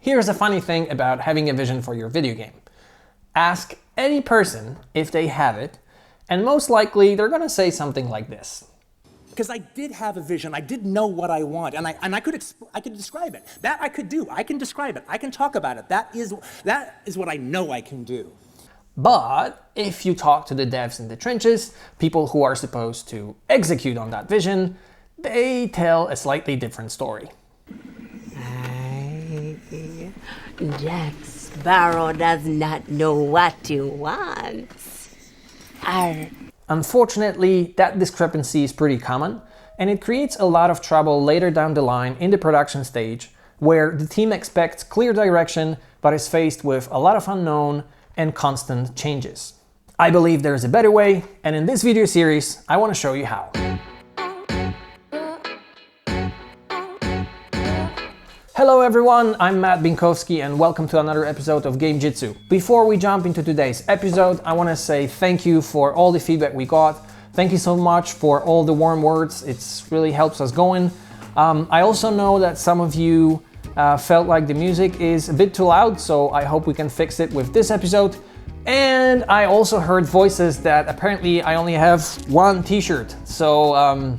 Here's a funny thing about having a vision for your video game. Ask any person if they have it, and most likely they're gonna say something like this. Because I did have a vision, I did know what I want, and I could describe it. That I could do, I can describe it, I can talk about it. That is what I know I can do. But if you talk to the devs in the trenches, people who are supposed to execute on that vision, they tell a slightly different story. Jack Sparrow does not know what he wants. Unfortunately, that discrepancy is pretty common, and it creates a lot of trouble later down the line in the production stage, where the team expects clear direction but is faced with a lot of unknown and constant changes. I believe there's a better way, and in this video series, I want to show you how. Hello everyone, I'm Matt Binkowski and welcome to another episode of Game Jitsu. Before we jump into today's episode, I want to say thank you for all the feedback we got. Thank you so much for all the warm words, it really helps us going. I also know that some of you felt like the music is a bit too loud, so I hope we can fix it with this episode. And I also heard voices that apparently I only have one t-shirt. So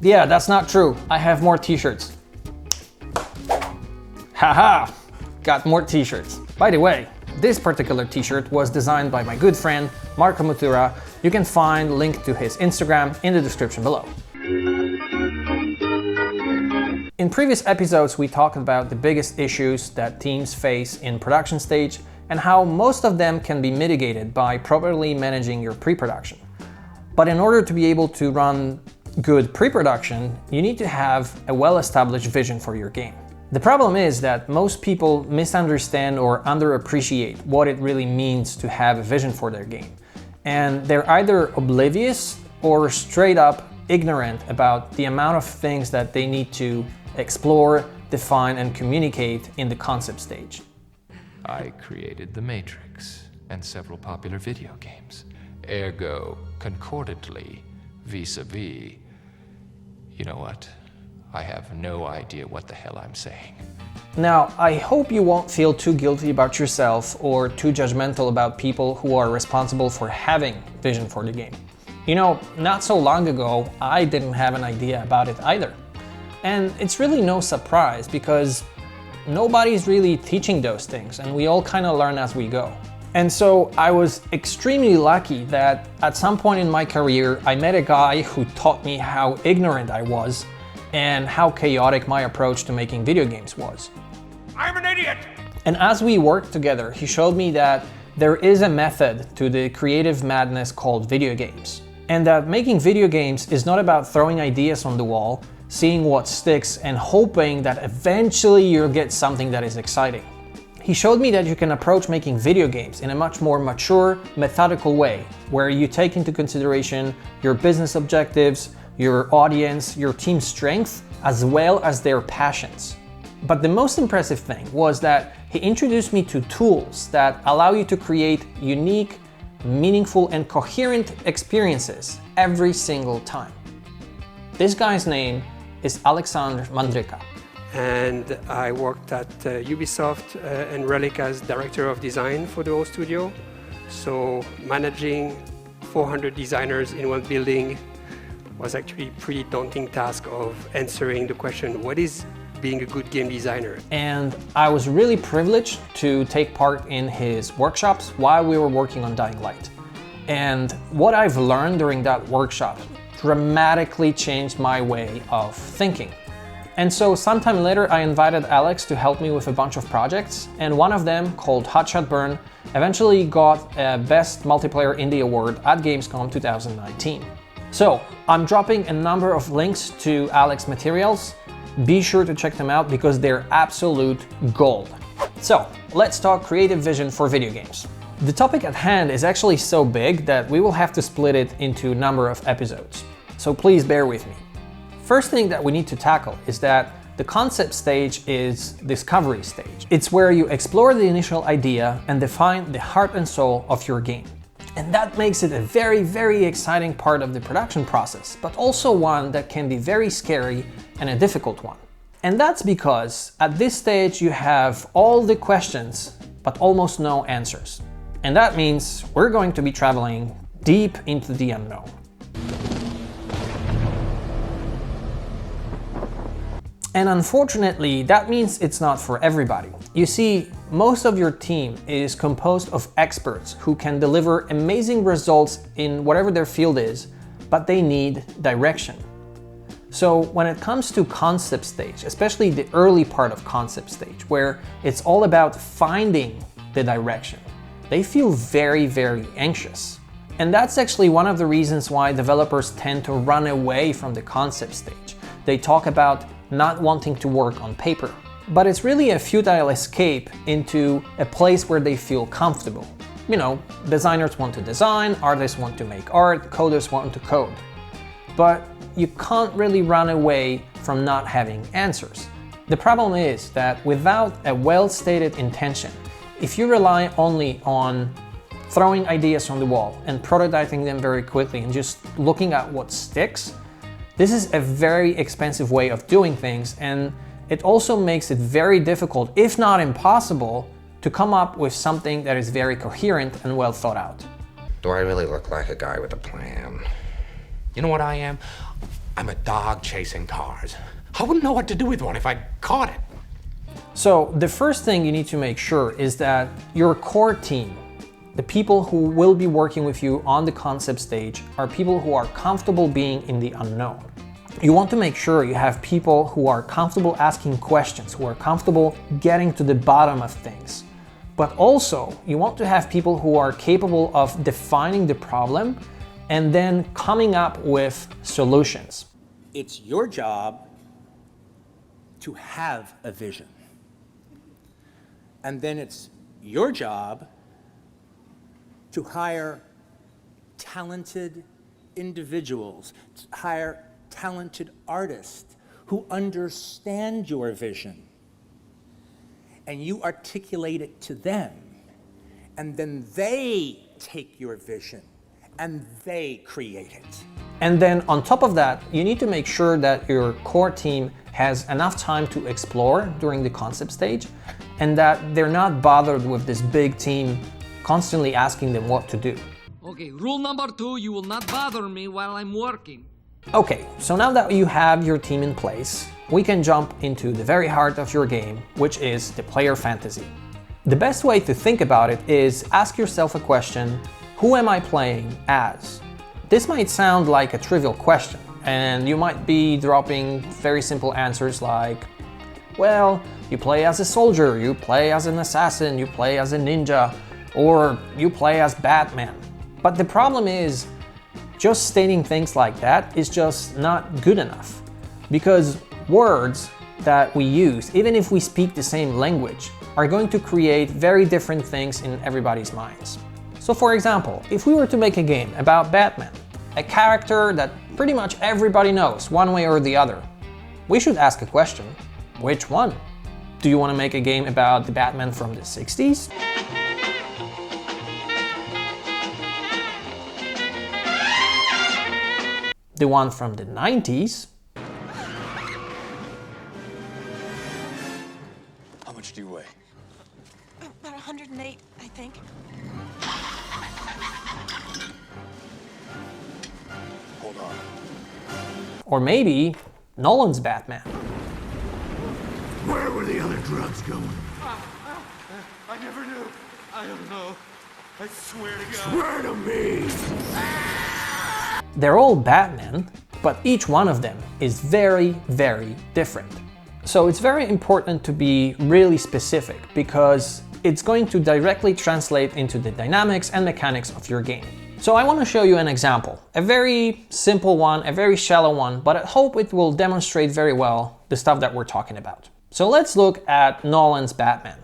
yeah, that's not true. I have more t-shirts. Haha, got more t-shirts. By the way, this particular t-shirt was designed by my good friend Marco Mutura. You can find a link to his Instagram in the description below. In previous episodes, we talked about the biggest issues that teams face in production stage and how most of them can be mitigated by properly managing your pre-production. But in order to be able to run good pre-production, you need to have a well-established vision for your game. The problem is that most people misunderstand or underappreciate what it really means to have a vision for their game. And they're either oblivious or straight up ignorant about the amount of things that they need to explore, define, and communicate in the concept stage. I created The Matrix and several popular video games. Ergo, concordantly, vis-a-vis, you know what? I have no idea what the hell I'm saying. Now, I hope you won't feel too guilty about yourself or too judgmental about people who are responsible for having vision for the game. You know, not so long ago, I didn't have an idea about it either. And it's really no surprise because nobody's really teaching those things and we all kind of learn as we go. And so I was extremely lucky that at some point in my career, I met a guy who taught me how ignorant I was and how chaotic my approach to making video games was. I'm an idiot! And as we worked together, he showed me that there is a method to the creative madness called video games. And that making video games is not about throwing ideas on the wall, seeing what sticks, and hoping that eventually you'll get something that is exciting. He showed me that you can approach making video games in a much more mature, methodical way, where you take into consideration your business objectives, your audience, your team's strength, as well as their passions. But the most impressive thing was that he introduced me to tools that allow you to create unique, meaningful, and coherent experiences every single time. This guy's name is Alexandre Mandryka. And I worked at Ubisoft and Relic as director of design for the whole studio. So managing 400 designers in one building was actually a pretty daunting task of answering the question, what is being a good game designer? And I was really privileged to take part in his workshops while we were working on Dying Light. And what I've learned during that workshop dramatically changed my way of thinking. And so sometime later, I invited Alex to help me with a bunch of projects, and one of them, called Hotshot Burn, eventually got a Best Multiplayer Indie Award at Gamescom 2019. So, I'm dropping a number of links to Alex's materials. Be sure to check them out because they're absolute gold. So, let's talk creative vision for video games. The topic at hand is actually so big that we will have to split it into a number of episodes. So please bear with me. First thing that we need to tackle is that the concept stage is discovery stage. It's where you explore the initial idea and define the heart and soul of your game. And that makes it a very, very exciting part of the production process, but also one that can be very scary and a difficult one. And that's because at this stage you have all the questions, but almost no answers. And that means we're going to be traveling deep into the unknown. And unfortunately, that means it's not for everybody. You see, most of your team is composed of experts who can deliver amazing results in whatever their field is, but they need direction. So when it comes to concept stage, especially the early part of concept stage, where it's all about finding the direction, they feel very, very anxious. And that's actually one of the reasons why developers tend to run away from the concept stage. They talk about not wanting to work on paper. But it's really a futile escape into a place where they feel comfortable. You know, designers want to design, artists want to make art, coders want to code. But you can't really run away from not having answers. The problem is that without a well-stated intention, if you rely only on throwing ideas on the wall and prototyping them very quickly and just looking at what sticks, this is a very expensive way of doing things, and it also makes it very difficult, if not impossible, to come up with something that is very coherent and well thought out. Do I really look like a guy with a plan? You know what I am? I'm a dog chasing cars. I wouldn't know what to do with one if I caught it. So the first thing you need to make sure is that your core team, the people who will be working with you on the concept stage, are people who are comfortable being in the unknown. You want to make sure you have people who are comfortable asking questions, who are comfortable getting to the bottom of things. But also, you want to have people who are capable of defining the problem and then coming up with solutions. It's your job to have a vision. And then it's your job to hire talented individuals, to hire talented artists who understand your vision. And you articulate it to them. And then they take your vision and they create it. And then on top of that, you need to make sure that your core team has enough time to explore during the concept stage and that they're not bothered with this big team constantly asking them what to do. Okay, rule number 2, you will not bother me while I'm working. Okay, so now that you have your team in place, we can jump into the very heart of your game, which is the player fantasy. The best way to think about it is ask yourself a question: who am I playing as? This might sound like a trivial question, and you might be dropping very simple answers like, well, you play as a soldier, you play as an assassin, you play as a ninja, or you play as Batman. But the problem is, just stating things like that is just not good enough. Because words that we use, even if we speak the same language, are going to create very different things in everybody's minds. So for example, if we were to make a game about Batman, a character that pretty much everybody knows one way or the other, we should ask a question: which one? Do you want to make a game about the Batman from the 60s? The one from the 90s? How much do you weigh? About 108, I think. Hold on. Or maybe Nolan's Batman. Where were the other drugs going? I never knew. I don't know. I swear to God. Swear to me! They're all Batman, but each one of them is very, very different. So it's very important to be really specific because it's going to directly translate into the dynamics and mechanics of your game. So I want to show you an example, a very simple one, a very shallow one, but I hope it will demonstrate very well the stuff that we're talking about. So let's look at Nolan's Batman.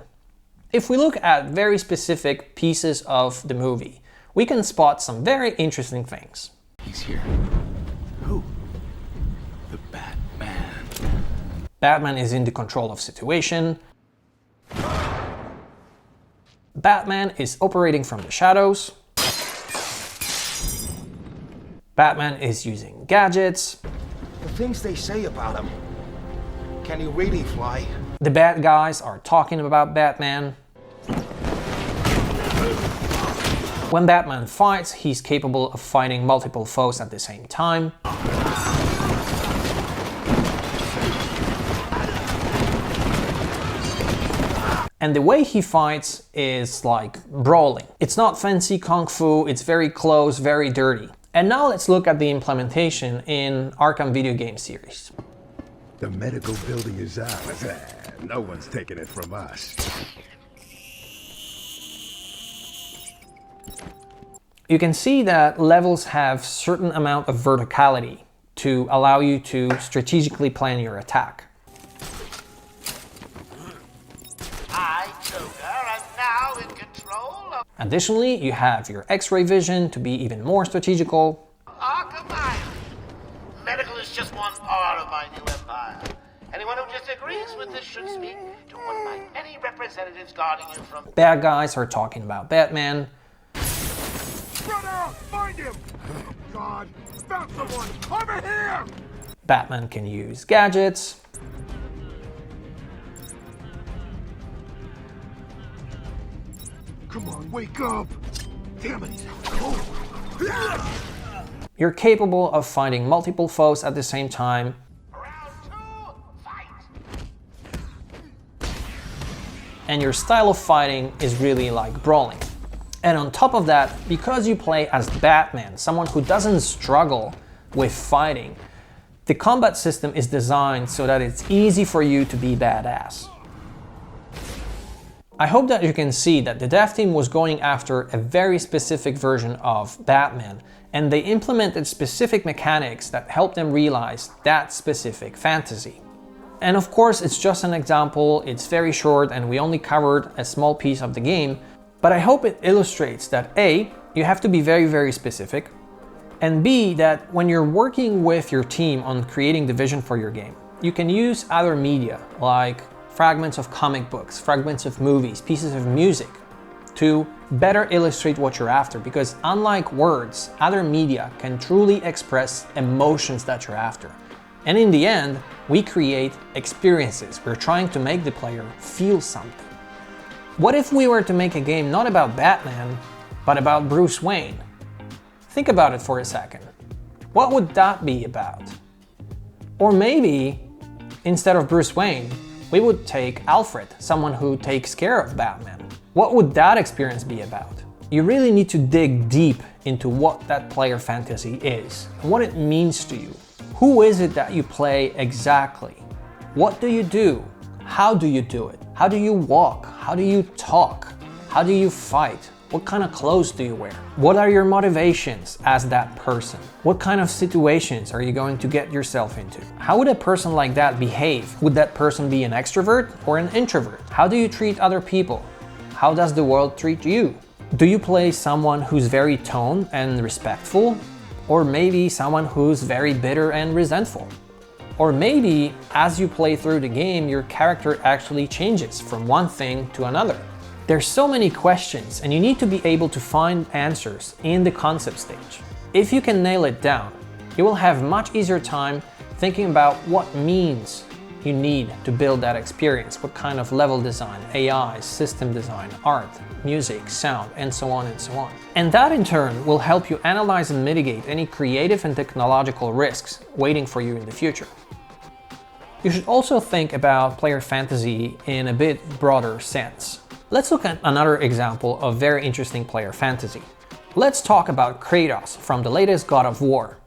If we look at very specific pieces of the movie, we can spot some very interesting things. He's here. Who? The Batman. Batman is in the control of situation. Batman is operating from the shadows. Batman is using gadgets. The things they say about him, Can he really fly? The bad guys are talking about Batman. When Batman fights, he's capable of fighting multiple foes at the same time. And the way he fights is like brawling. It's not fancy kung fu, it's very close, very dirty. And now let's look at the implementation in Arkham video game series. The medical building is ours. No one's taking it from us. You can see that levels have certain amount of verticality to allow you to strategically plan your attack. I, Joker, am now in control of Additionally, you have your X-ray vision to be even more strategical. Arkham Island. Medical is just one part of my new empire. Anyone who disagrees with this should speak to one of my many representatives guarding you from... Bad guys are talking about Batman. Brother, find him! God, found someone! Over here! Batman can use gadgets. Come on, wake up! Damn it, he's out cold. You're capable of fighting multiple foes at the same time. And your style of fighting is really like brawling. And on top of that, because you play as Batman, someone who doesn't struggle with fighting, the combat system is designed so that it's easy for you to be badass. I hope that you can see that the dev team was going after a very specific version of Batman, and they implemented specific mechanics that helped them realize that specific fantasy. And of course, it's just an example, it's very short, and we only covered a small piece of the game, but I hope it illustrates that A, you have to be very, very specific, and B, that when you're working with your team on creating the vision for your game, you can use other media, like fragments of comic books, fragments of movies, pieces of music, to better illustrate what you're after, because unlike words, other media can truly express emotions that you're after. And in the end, we create experiences. We're trying to make the player feel something. What if we were to make a game not about Batman, but about Bruce Wayne? Think about it for a second. What would that be about? Or maybe, instead of Bruce Wayne, we would take Alfred, someone who takes care of Batman. What would that experience be about? You really need to dig deep into what that player fantasy is, and what it means to you. Who is it that you play exactly? What do you do? How do you do it? How do you walk? How do you talk? How do you fight? What kind of clothes do you wear? What are your motivations as that person? What kind of situations are you going to get yourself into? How would a person like that behave? Would that person be an extrovert or an introvert? How do you treat other people? How does the world treat you? Do you play someone who's very tone and respectful? Or maybe someone who's very bitter and resentful? Or maybe as you play through the game, your character actually changes from one thing to another. There's so many questions, and you need to be able to find answers in the concept stage. If you can nail it down, you will have much easier time thinking about what means you need to build that experience, what kind of level design, AI, system design, art, music, sound, and so on and so on. And that in turn will help you analyze and mitigate any creative and technological risks waiting for you in the future. You should also think about player fantasy in a bit broader sense. Let's look at another example of very interesting player fantasy. Let's talk about Kratos from the latest God of War.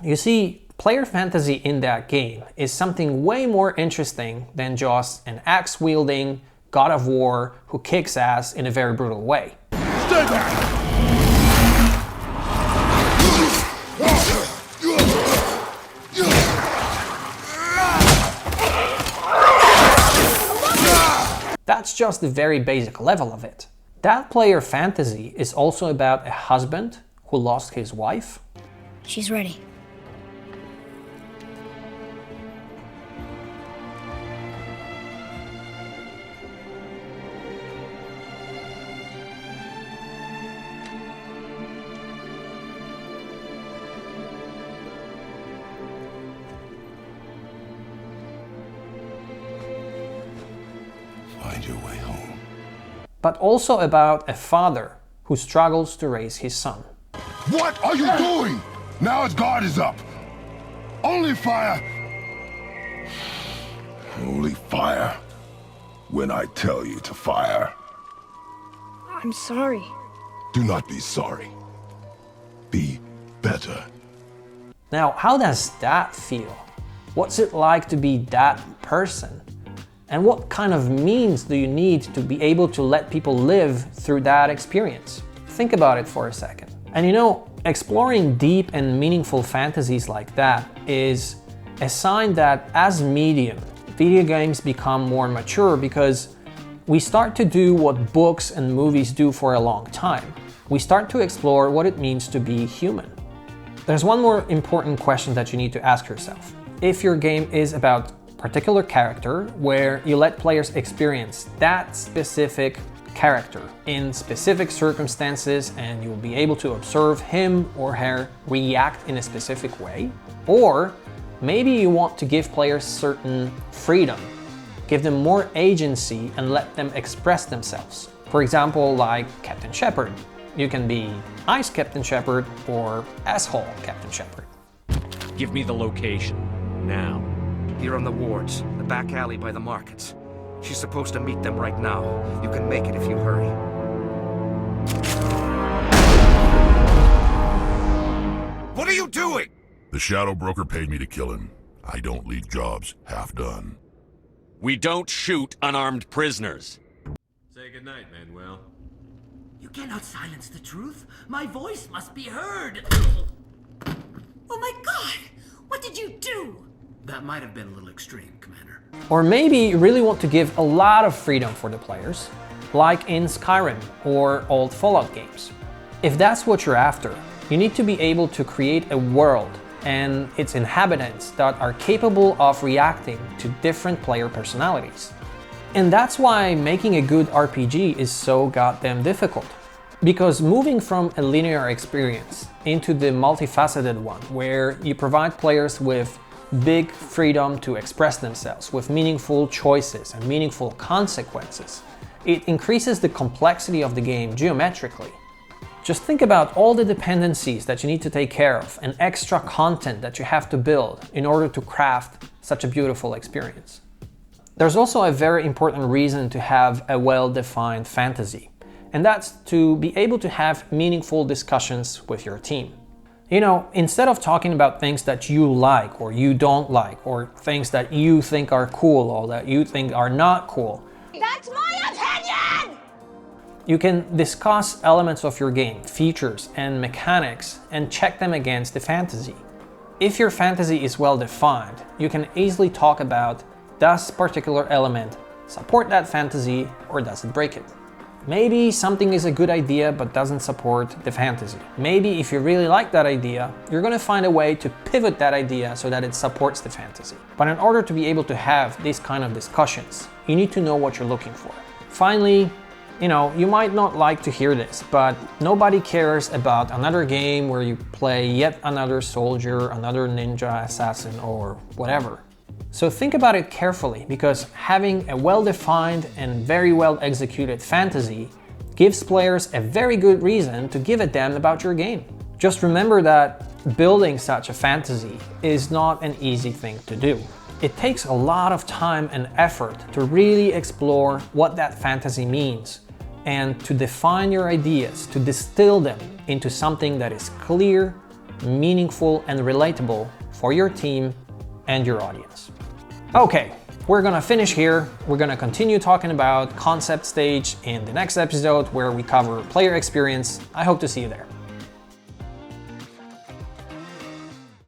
You see, player fantasy in that game is something way more interesting than just an axe-wielding God of War who kicks ass in a very brutal way. Stay back! That's just the very basic level of it. That player fantasy is also about a husband who lost his wife. She's ready. find your way home. But also about a father who struggles to raise his son. What are you doing? Now his guard is up. Only fire. Only fire when I tell you to fire. I'm sorry. Do not be sorry. Be better. Now, how does that feel? What's it like to be that person? And what kind of means do you need to be able to let people live through that experience? Think about it for a second. And you know, exploring deep and meaningful fantasies like that is a sign that as medium, video games become more mature because we start to do what books and movies do for a long time. We start to explore what it means to be human. There's one more important question that you need to ask yourself. If your game is about particular character where you let players experience that specific character in specific circumstances and you'll be able to observe him or her react in a specific way, or maybe you want to give players certain freedom, give them more agency and let them express themselves. For example, like Captain Shepard. You can be Ice Captain Shepard or Asshole Captain Shepard. Give me the location, now. Here on the wards, the back alley by the markets. She's supposed to meet them right now. You can make it if you hurry. What are you doing? The Shadow Broker paid me to kill him. I don't leave jobs half done. We don't shoot unarmed prisoners. Say goodnight, Manuel. You cannot silence the truth. My voice must be heard. Oh my god! What did you do? That might have been a little extreme, Commander. Or maybe you really want to give a lot of freedom for the players, like in Skyrim or old Fallout games. If that's what you're after, you need to be able to create a world and its inhabitants that are capable of reacting to different player personalities. And that's why making a good RPG is so goddamn difficult. Because moving from a linear experience into the multifaceted one, where you provide players with big freedom to express themselves, with meaningful choices and meaningful consequences, it increases the complexity of the game geometrically. Just think about all the dependencies that you need to take care of and extra content that you have to build in order to craft such a beautiful experience. There's also a very important reason to have a well-defined fantasy, and that's to be able to have meaningful discussions with your team. You know, instead of talking about things that you like or you don't like, or things that you think are cool or that you think are not cool, That's my opinion! you can discuss elements of your game, features and mechanics, and check them against the fantasy. If your fantasy is well defined, you can easily talk about, does particular element support that fantasy or does it break it? Maybe something is a good idea but doesn't support the fantasy. Maybe if you really like that idea, you're going to find a way to pivot that idea so that it supports the fantasy. But in order to be able to have these kind of discussions, you need to know what you're looking for. Finally, you know, you might not like to hear this, but nobody cares about another game where you play yet another soldier, another ninja assassin, or whatever. So think about it carefully, because having a well-defined and very well-executed fantasy gives players a very good reason to give a damn about your game. Just remember that building such a fantasy is not an easy thing to do. It takes a lot of time and effort to really explore what that fantasy means and to define your ideas, to distill them into something that is clear, meaningful, and relatable for your team and your audience. Okay, we're gonna finish here. We're gonna continue talking about concept stage in the next episode where we cover player experience. I hope to see you there.